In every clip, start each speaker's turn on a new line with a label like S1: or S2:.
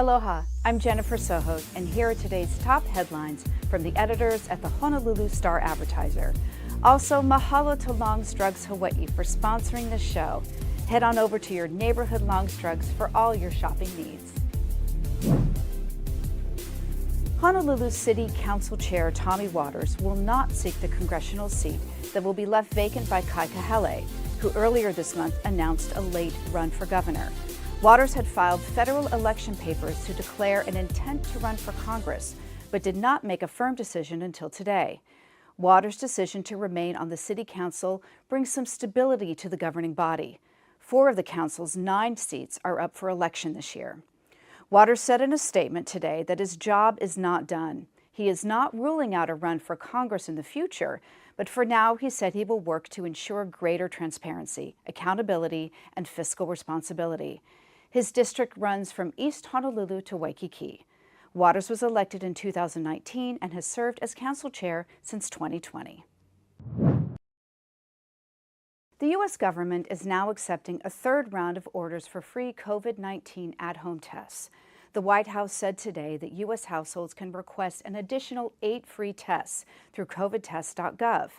S1: Aloha, I'm Jennifer Sojot, and here are today's top headlines from the editors at the Honolulu Star-Advertiser. Also, mahalo to Long's Drugs Hawaii for sponsoring this show. Head on over to your neighborhood Long's Drugs for all your shopping needs. Honolulu City Council Chair Tommy Waters will not seek the congressional seat that will be left vacant by Kai Kahele, who earlier this month announced a late run for governor. Waters had filed federal election papers to declare an intent to run for Congress, but did not make a firm decision until today. Waters' decision to remain on the City Council brings some stability to the governing body. 4 of the council's 9 seats are up for election this year. Waters said in a statement today that his job is not done. He is not ruling out a run for Congress in the future, but for now he said he will work to ensure greater transparency, accountability, and fiscal responsibility. His district runs from East Honolulu to Waikiki. Waters was elected in 2019 and has served as council chair since 2020. The U.S. government is now accepting a 3rd round of orders for free COVID-19 at-home tests. The White House said today that U.S. households can request an additional 8 free tests through covidtest.gov.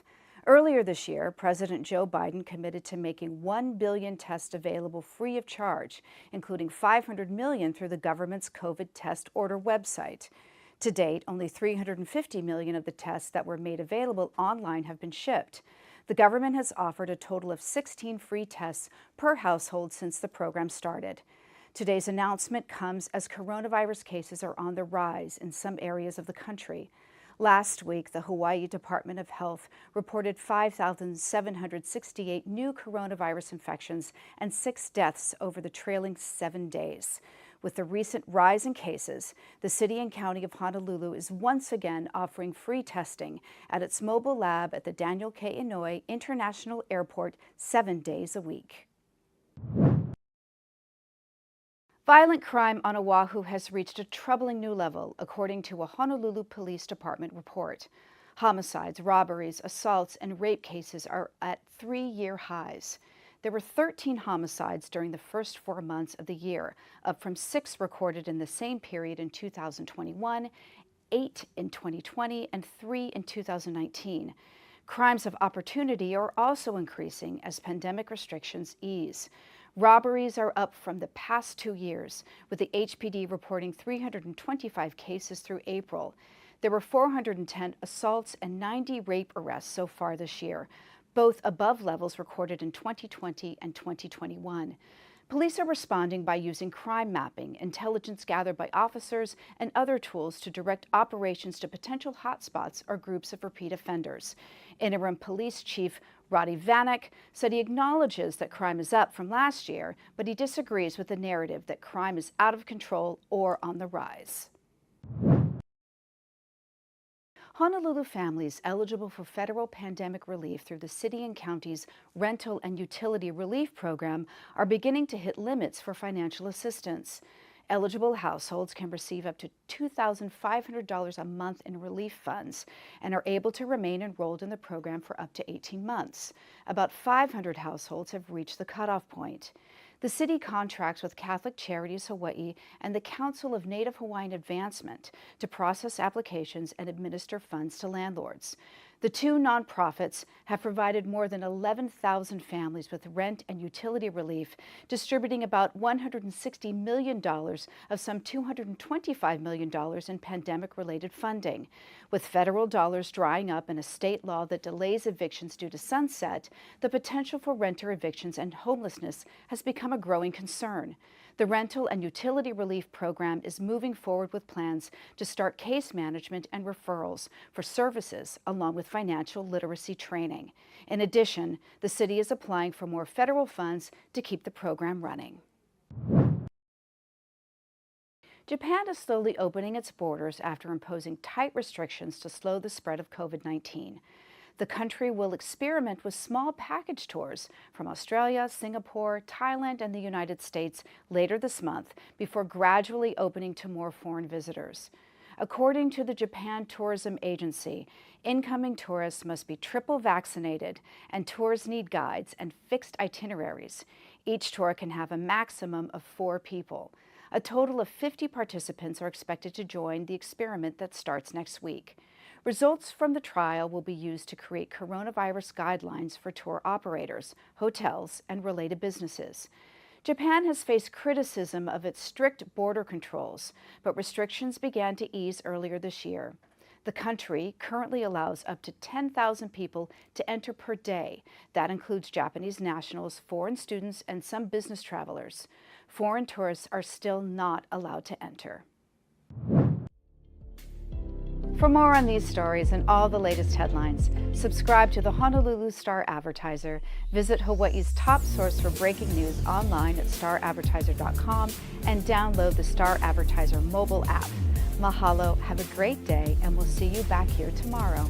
S1: Earlier this year, President Joe Biden committed to making 1 billion tests available free of charge, including 500 million through the government's COVID test order website. To date, only 350 million of the tests that were made available online have been shipped. The government has offered a total of 16 free tests per household since the program started. Today's announcement comes as coronavirus cases are on the rise in some areas of the country. Last week, the Hawaii Department of Health reported 5,768 new coronavirus infections and 6 deaths over the trailing 7 days. With the recent rise in cases, the City and County of Honolulu is once again offering free testing at its mobile lab at the Daniel K. Inouye International Airport 7 days a week. Violent crime on Oahu has reached a troubling new level, according to a Honolulu Police Department report. Homicides, robberies, assaults, and rape cases are at 3-year highs. There were 13 homicides during the first 4 months of the year, up from 6 recorded in the same period in 2021, 8 in 2020, and 3 in 2019. Crimes of opportunity are also increasing as pandemic restrictions ease. Robberies are up from the past 2 years, with the HPD reporting 325 cases through April. There were 410 assaults and 90 rape arrests so far this year, both above levels recorded in 2020 and 2021. Police are responding by using crime mapping, intelligence gathered by officers, and other tools to direct operations to potential hotspots or groups of repeat offenders. Interim Police Chief Roddy Vanek said he acknowledges that crime is up from last year, but he disagrees with the narrative that crime is out of control or on the rise. Honolulu families eligible for federal pandemic relief through the city and county's rental and utility relief program are beginning to hit limits for financial assistance. Eligible households can receive up to $2,500 a month in relief funds and are able to remain enrolled in the program for up to 18 months. About 500 households have reached the cutoff point. The city contracts with Catholic Charities Hawaii and the Council of Native Hawaiian Advancement to process applications and administer funds to landlords. The 2 nonprofits have provided more than 11,000 families with rent and utility relief, distributing about $160 million of some $225 million in pandemic-related funding. With federal dollars drying up and a state law that delays evictions due to sunset, the potential for renter evictions and homelessness has become a growing concern. The rental and utility relief program is moving forward with plans to start case management and referrals for services along with financial literacy training. In addition, the city is applying for more federal funds to keep the program running. Japan is slowly opening its borders after imposing tight restrictions to slow the spread of COVID-19. The country will experiment with small package tours from Australia, Singapore, Thailand, and the United States later this month before gradually opening to more foreign visitors. According to the Japan Tourism Agency, incoming tourists must be triple vaccinated, and tours need guides and fixed itineraries. Each tour can have a maximum of 4 people. A total of 50 participants are expected to join the experiment that starts next week. Results from the trial will be used to create coronavirus guidelines for tour operators, hotels, and related businesses. Japan has faced criticism of its strict border controls, but restrictions began to ease earlier this year. The country currently allows up to 10,000 people to enter per day. That includes Japanese nationals, foreign students, and some business travelers. Foreign tourists are still not allowed to enter. For more on these stories and all the latest headlines, subscribe to the Honolulu Star-Advertiser, visit Hawaii's top source for breaking news online at staradvertiser.com, and download the Star-Advertiser mobile app. Mahalo, have a great day, and we'll see you back here tomorrow.